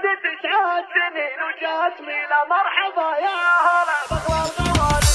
جدت 9 سنين وجات ميلا مرحبا يا هلا بغلا الغوالي.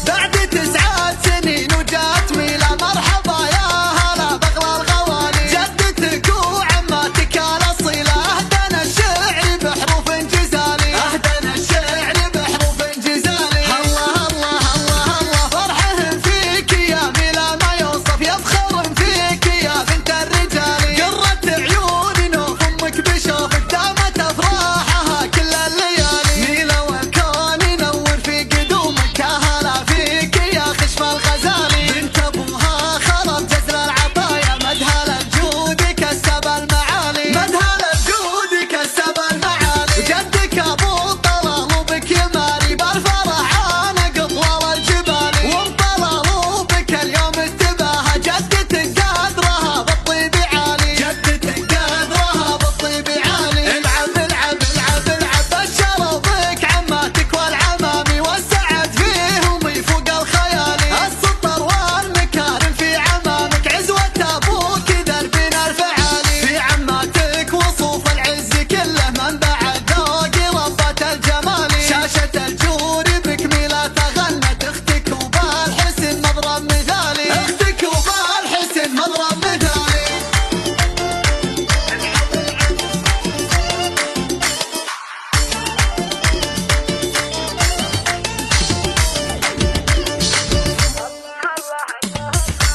بعد 9 سنين وجات ميلا مرحبا يا هلا بغلا الغوالي. جدتك وعماتك الاصيله اهدنا الشعر بحروف جزالي، اهدنا الشعر بحروف جزالي. الله الله الله الله فرحهم فيك يا ميلا ما يوصف، يفخرن فيك يا بنت الرجال. قرت عيون نوف امك بشوفك دامت افراحها كل الليالي. ميلا والكون ينور في قدومك اهلا فيك يا خشم الغزالي. بنت ابوها خرب جزر العطايا مدهل الجود كسب المعالي، مدهل الجود كسب المعالي. وجدك ابو طلال وبك يماري بالفرح عانق طوال الجبال. وانطلالوا بك اليوم اتباها جدتك قادرها بالطيب عالي، جدتك قادرها بالطيب عالي. العب العب العب العب بشروا بك عماتك والعمامي والسعد فيهم يفوق الخيالي. السطر والمكارم في عمامك عزوة ابوك دربين الفعالي. في عماتك وصوف العز كله منبع الذوق ربة الجمالي. شاشة الجور بك ميلا تغنت اختك وبالحسن مضرب مثالي، اختك وبالحسن مضرب مثالي.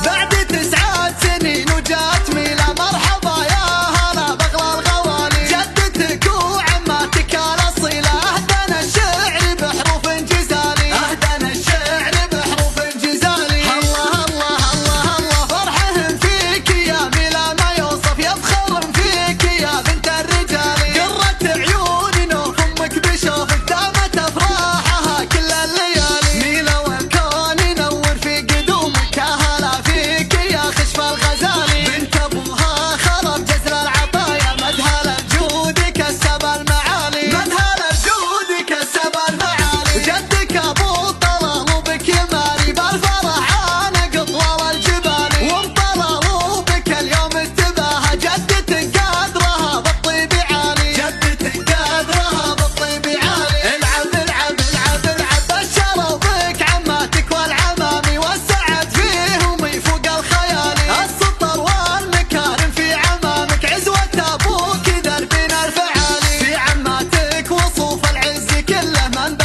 بعد 9 سنين وجات ميلا مرحبا يا هلا بغلا الغوالي. جدتك وعماتك الاصيله اهدنا الشعر بحروف جزالي، اهدنا الشعر بحروف جزالي. الله الله الله الله فرحهم فيك يا ميلا ما يوصف، يفخرن فيك يا بنت الرجال. قرت عيون نوف امك بشوفك دامت افراحها كل الليالي. ميلا والكون ينور في قدومك اهلا فيك يا خشم الغزالي. بنت ابوها خرب جزر العطايا مدهل الجود كسب المعالي، مدهل الجود كسب المعالي. وجدك ابو طلال وبك يماري بالفرح عانق طوال الجبال. وانطلالوا بك اليوم اتباها جدتك قادرها بالطيب عالي، جدتك قادرها بالطيب عالي. العب العب العب العب بشروا بك عماتك والعمامي والسعد فيهم يفوق الخيالي. السطر والمكارم في عمامك عزوة ابوك دربين الفعالي. في عماتك وصوف العز كله منبع